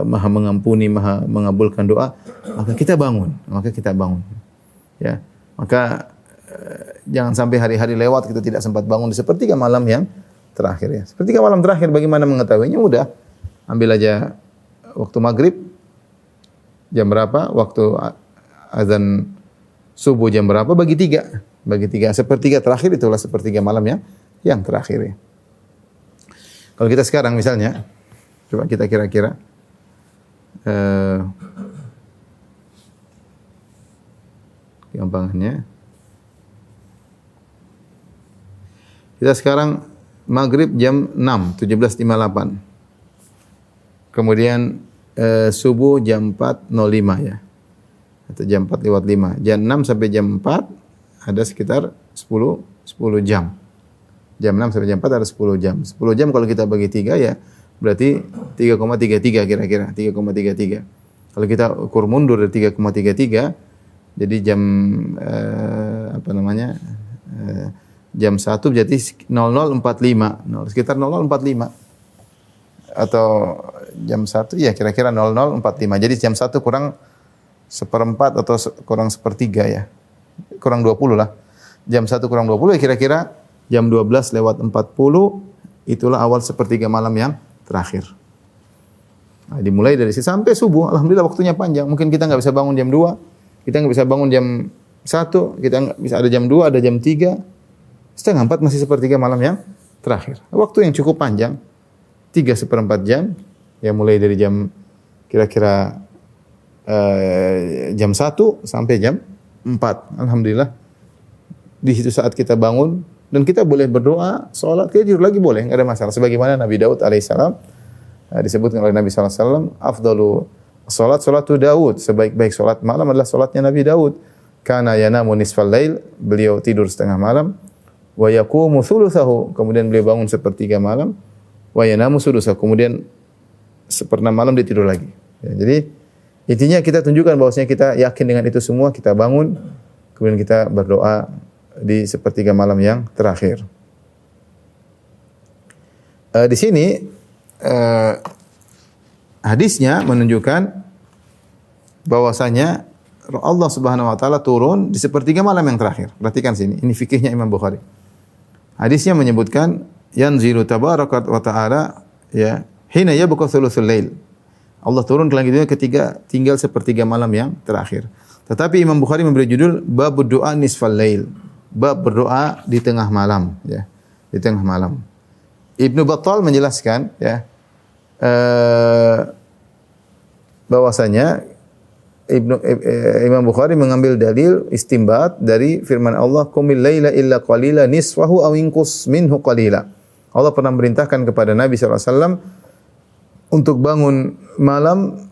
Maha mengampuni, Maha mengabulkan doa, maka kita bangun, Ya. Maka jangan sampai hari-hari lewat kita tidak sempat bangun di sepertiga malam yang terakhir ya. Sepertiga malam terakhir bagaimana mengetahuinya? Mudah. Ambil aja waktu maghrib jam berapa, waktu azan subuh jam berapa, bagi tiga. Bagi tiga, sepertiga terakhir itulah sepertiga malam yang terakhir ya. Kalau kita sekarang misalnya, coba kita kira-kira gampangannya. Kita sekarang maghrib jam 6, 17.58. Kemudian subuh jam 4.05 ya. Atau jam 4 lewat 5. Jam 6 sampai jam 4 ada sekitar 10 jam. Jam 6 sampai jam 4 ada 10 jam. 10 jam kalau kita bagi 3 ya berarti 3,33 kira-kira, 3,33. Kalau kita ukur mundur dari 3,33 jadi jam jam 1 jadi 00.45, sekitar 00.45. Atau jam 1 ya kira-kira 00.45. Jadi jam 1 kurang seperempat atau kurang sepertiga ya. Kurang 20 lah. Jam 1 kurang 20 ya kira-kira jam 12 lewat 40 itulah awal sepertiga malam yang terakhir. Nah, dimulai dari sini sampai subuh. Alhamdulillah waktunya panjang. Mungkin kita nggak bisa bangun jam 2, kita nggak bisa bangun jam 1, kita nggak bisa ada jam 2, ada jam 3. Setengah 4 masih sepertiga malam yang terakhir. Waktu yang cukup panjang. 3/4 jam. Ya mulai dari jam kira-kira jam 1 sampai jam 4. Alhamdulillah. Di situ saat kita bangun dan kita boleh berdoa, salat, kita tidur lagi boleh, enggak ada masalah. Sebagaimana Nabi Daud alaihissalam disebutkan oleh Nabi sallallahu alaihi wasallam, afdalu salatu Daud, sebaik-baik salat malam adalah salatnya Nabi Daud. Kana yanamu nisfal lail, beliau tidur setengah malam, wa yaqumu thulutsahu, kemudian beliau bangun sepertiga malam, wa yanamu sulusahu, kemudian seperempat malam dia tidur lagi. Ya, jadi intinya kita tunjukkan bahwasanya kita yakin dengan itu semua, kita bangun, kemudian kita berdoa di sepertiga malam yang terakhir. Di sini hadisnya menunjukkan bahwasanya Allah Subhanahu wa taala turun di sepertiga malam yang terakhir. Perhatikan sini, ini fikihnya Imam Bukhari. Hadisnya menyebutkan yanzilu tabaraka wa taala ya hina yabqa thuluthul lail. Allah turun ke langit dunia ketika tinggal sepertiga malam yang terakhir. Tetapi Imam Bukhari memberi judul bab doa nisfal lail. Bab berdoa di tengah malam ya. Di tengah malam. Ibnu Battal menjelaskan ya bahwasanya Imam Bukhari mengambil dalil istinbat dari firman Allah qumil laila illa qalila nisfahu aw inqus minhu qalila. Allah pernah memerintahkan kepada Nabi sallallahu alaihi wasallam untuk bangun malam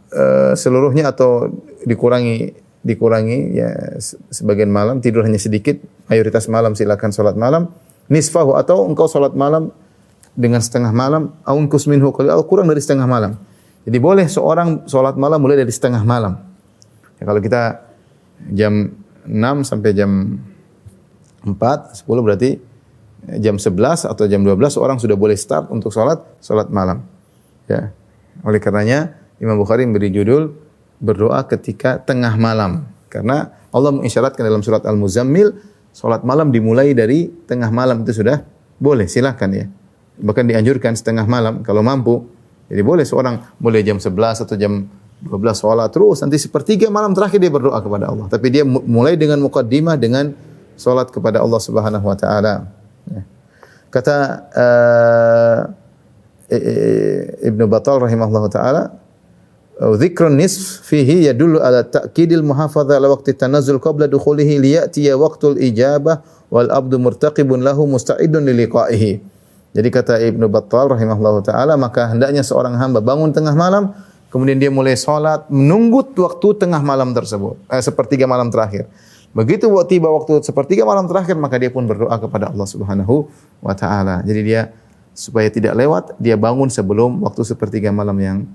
seluruhnya atau dikurangi ya sebagian malam, tidur hanya sedikit, mayoritas malam silakan salat malam, nisfahu atau engkau salat malam dengan setengah malam, au unkus minhu qalil, kurang dari setengah malam. Jadi boleh seorang salat malam mulai dari setengah malam. Ya, kalau kita jam 6 sampai jam 4, 10 berarti jam 11 atau jam 12 orang sudah boleh start untuk salat malam. Ya. Oleh karenanya Imam Bukhari memberi judul berdoa ketika tengah malam, karena Allah mengisyaratkan dalam surat Al-Muzammil salat malam dimulai dari tengah malam, itu sudah boleh, silakan ya. Bahkan dianjurkan setengah malam kalau mampu. Jadi boleh seorang mulai jam 11 atau jam 12 salat terus nanti sepertiga malam terakhir dia berdoa kepada Allah. Tapi dia mulai dengan muqaddimah dengan salat kepada Allah Subhanahu wa taala. Ya. Kata Ibnu Battal rahimahullahu taala, dzikrun nisf fihi yadullu ala ta'kidil muhafadzah ala waqti tanazzul qabla dukhulihi liya'tiya waqtul ijabah wal abdu murtaqibun lahu musta'idun liliqa'ihi. Jadi kata Ibnu Battal rahimahullahu taala, maka hendaknya seorang hamba bangun tengah malam, kemudian dia mulai salat menunggu waktu tengah malam tersebut, sepertiga malam terakhir. Begitu tiba waktu sepertiga malam terakhir, maka dia pun berdoa kepada Allah Subhanahu wa taala. Jadi dia supaya tidak lewat, dia bangun sebelum waktu sepertiga malam yang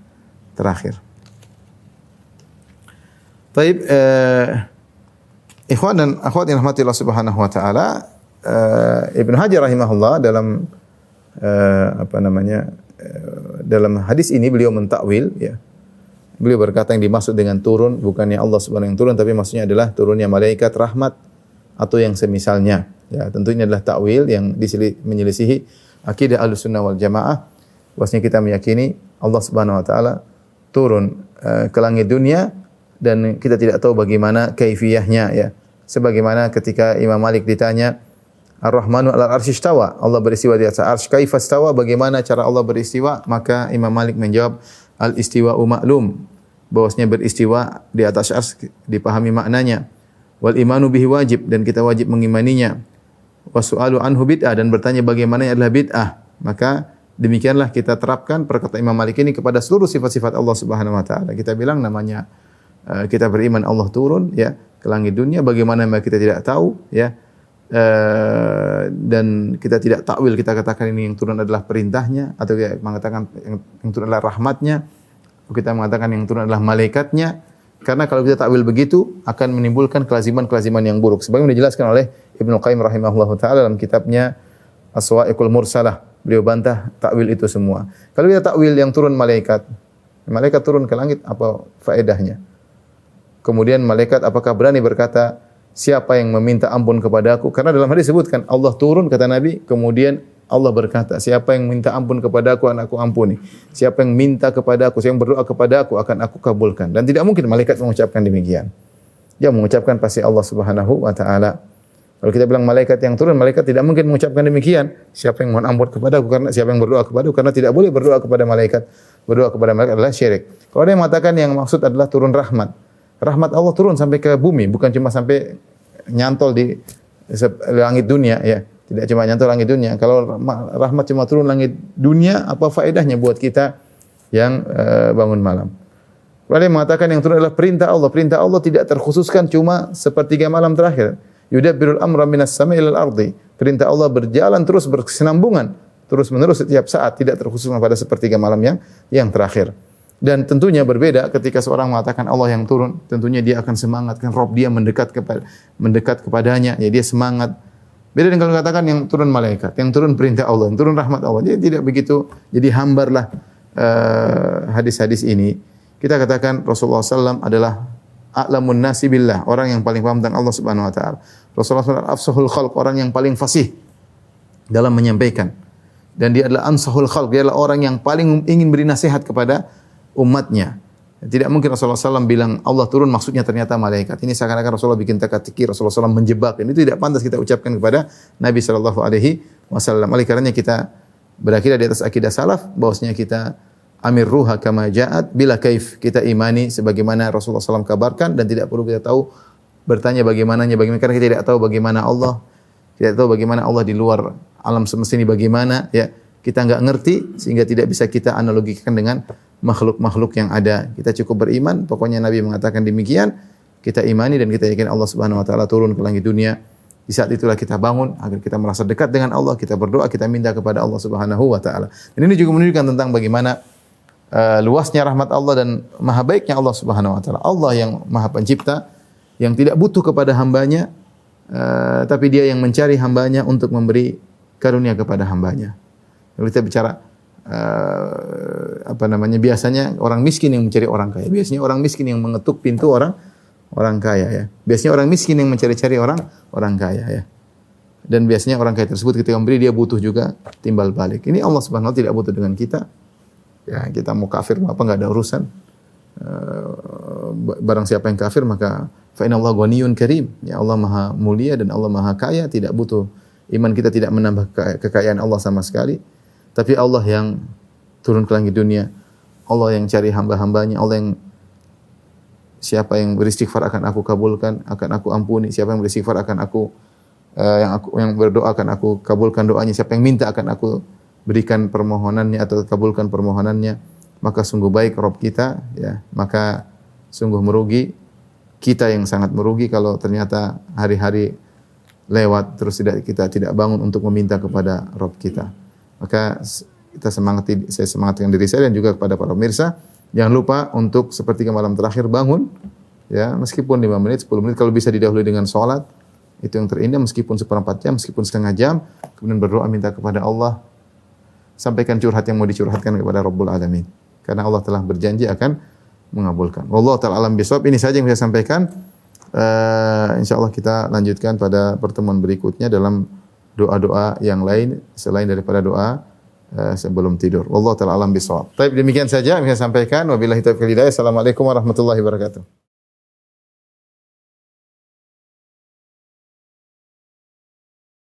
terakhir. Baik, ikhwan dan akhwat yang rahmati Allah Subhanahu wa taala, Ibnu Hajar rahimahullah dalam dalam hadis ini beliau mentakwil ya. Beliau berkata yang dimaksud dengan turun bukannya Allah Subhanahu yang turun, tapi maksudnya adalah turunnya malaikat rahmat atau yang semisalnya. Ya, tentu ini adalah takwil yang menyelisihi akidah Ahlussunnah wal Jamaah. Bahwasanya kita meyakini Allah Subhanahu wa taala turun ke langit dunia dan kita tidak tahu bagaimana kaifiyahnya ya. Sebagaimana ketika Imam Malik ditanya, Ar-Rahmanu 'alal arsy istawa, Allah beristiwa di atas arsy, kaifa istawa, bagaimana cara Allah beristiwa? Maka Imam Malik menjawab, al-istiwa'u ma'lum, bahwasanya beristiwa di atas arsy dipahami maknanya. Wal imanu bihi wajib, dan kita wajib mengimaninya. Wasu'alu anhu bid'ah, dan bertanya bagaimana adalah bid'ah. Maka demikianlah kita terapkan perkataan Imam Malik ini kepada seluruh sifat-sifat Allah Subhanahu wa taala. Kita bilang namanya kita beriman Allah turun ya ke langit dunia, bagaimana kita tidak tahu ya. Dan kita tidak takwil, kita katakan ini yang turun adalah perintahnya, atau kita mengatakan yang turun adalah rahmatnya, atau kita mengatakan yang turun adalah malaikatnya. Karena kalau kita takwil begitu akan menimbulkan kelaziman-kelaziman yang buruk. Sebagaimana dijelaskan oleh Ibnu Qayyim rahimahullahu taala dalam kitabnya As-Sawa'iqul Mursalah. Beliau bantah takwil itu semua. Kalau kita takwil yang turun malaikat, malaikat turun ke langit, apa faedahnya? Kemudian malaikat apakah berani berkata, siapa yang meminta ampun kepada aku? Karena dalam hadis disebutkan Allah turun, kata Nabi, kemudian Allah berkata, siapa yang minta ampun kepada aku, akan aku ampuni. Siapa yang minta kepada aku, siapa yang berdoa kepada aku, akan aku kabulkan. Dan tidak mungkin malaikat mengucapkan demikian. Yang mengucapkan pasti Allah Subhanahu wa taala. Kalau kita bilang malaikat yang turun, malaikat tidak mungkin mengucapkan demikian. Siapa yang mohon ampun kepada aku, karena siapa yang berdoa kepada aku, karena tidak boleh berdoa kepada malaikat. Berdoa kepada malaikat adalah syirik. Kalau ada yang mengatakan yang maksud adalah turun rahmat. Rahmat Allah turun sampai ke bumi, bukan cuma sampai nyantol di langit dunia ya. Tidak cuma nyantol langit dunia. Kalau rahmat cuma turun langit dunia, apa faedahnya buat kita yang bangun malam? Ada yang mengatakan yang turun adalah perintah Allah. Perintah Allah tidak terkhususkan cuma sepertiga malam terakhir. Yudabbirul amra minas sama'i ilal ardi. Perintah Allah berjalan terus berkesinambungan, terus menerus setiap saat, tidak terkhususkan pada sepertiga malam yang terakhir. Dan tentunya berbeda ketika seorang mengatakan Allah yang turun, tentunya dia akan semangat, kan Rabb dia mendekat kepadanya, ya dia semangat. Beda dengan kalau katakan yang turun malaikat, yang turun perintah Allah, yang turun rahmat Allah. Jadi tidak begitu, jadi hambarlah hadis-hadis ini. Kita katakan Rasulullah SAW adalah a'lamun nasi billah, orang yang paling paham tentang Allah Subhanahu wa taala. Rasulullah SAW afsahul khalq, orang yang paling fasih dalam menyampaikan. Dan dia adalah ansahul khalq, dia adalah orang yang paling ingin beri nasihat kepada umatnya. Tidak mungkin Rasulullah SAW bilang Allah turun maksudnya ternyata malaikat. Ini seakan-akan Rasulullah bikin teka-teki, Rasulullah SAW menjebak. Dan itu tidak pantas kita ucapkan kepada Nabi SAW. Oleh karenanya kita berakidah di atas akidah salaf, bahwasanya kita amir ruha kama ja'at bila kaif, kita imani sebagaimana Rasulullah SAW kabarkan, dan tidak perlu kita tahu bertanya bagaimananya, karena kita tidak tahu bagaimana Allah, tidak tahu bagaimana Allah di luar alam semesta ini bagaimana, ya kita enggak ngerti sehingga tidak bisa kita analogikan dengan makhluk-makhluk yang ada. Kita cukup beriman, pokoknya Nabi mengatakan demikian, kita imani dan kita yakin Allah Subhanahu wa taala turun ke langit dunia. Di saat itulah kita bangun agar kita merasa dekat dengan Allah, kita berdoa, kita minta kepada Allah Subhanahu wa taala. Dan ini juga menunjukkan tentang bagaimana luasnya rahmat Allah dan maha baiknya Allah Subhanahu wa taala. Allah yang maha pencipta, yang tidak butuh kepada hambanya, tapi dia yang mencari hambanya untuk memberi karunia kepada hambanya. Kalau kita bicara biasanya orang miskin yang mencari orang kaya. Biasanya orang miskin yang mengetuk pintu orang kaya ya. Biasanya orang miskin yang mencari-cari orang kaya ya. Dan biasanya orang kaya tersebut ketika memberi dia butuh juga timbal balik. Ini Allah Subhanahu wa taala tidak butuh dengan kita. Ya, kita mau kafir apa enggak ada urusan. Barang siapa yang kafir maka fa innallaha ghaniyyun karim. Ya, Allah Maha mulia dan Allah Maha kaya, tidak butuh. Iman kita tidak menambah kekayaan Allah sama sekali. Tapi Allah yang turun ke langit dunia, Allah yang cari hamba-hambanya, Allah yang siapa yang beristighfar akan aku kabulkan, akan aku ampuni. Siapa yang beristighfar akan aku yang berdoa akan aku kabulkan doanya. Siapa yang minta akan aku berikan permohonannya atau kabulkan permohonannya. Maka sungguh baik Rabb kita, ya. Maka sungguh merugi kita yang sangat merugi kalau ternyata hari-hari lewat terus kita tidak bangun untuk meminta kepada Rabb kita. Maka saya semangatkan diri saya dan juga kepada para pemirsa, jangan lupa untuk sepertiga malam terakhir bangun, ya meskipun 5 menit, 10 menit, kalau bisa didahului dengan sholat, itu yang terindah, meskipun seperempat jam, meskipun setengah jam, kemudian berdoa minta kepada Allah, sampaikan curhat yang mau dicurhatkan kepada Rabbul Alamin, karena Allah telah berjanji akan mengabulkan. Wallahu ta'ala alam bisawab. Ini saja yang saya sampaikan. Insyaallah kita lanjutkan pada pertemuan berikutnya dalam doa-doa yang lain selain daripada doa sebelum tidur. Wallahu taala alam bisawab. Baik, demikian saja yang saya sampaikan. Wabillahi taufiq wal hidayah. Assalamualaikum warahmatullahi wabarakatuh.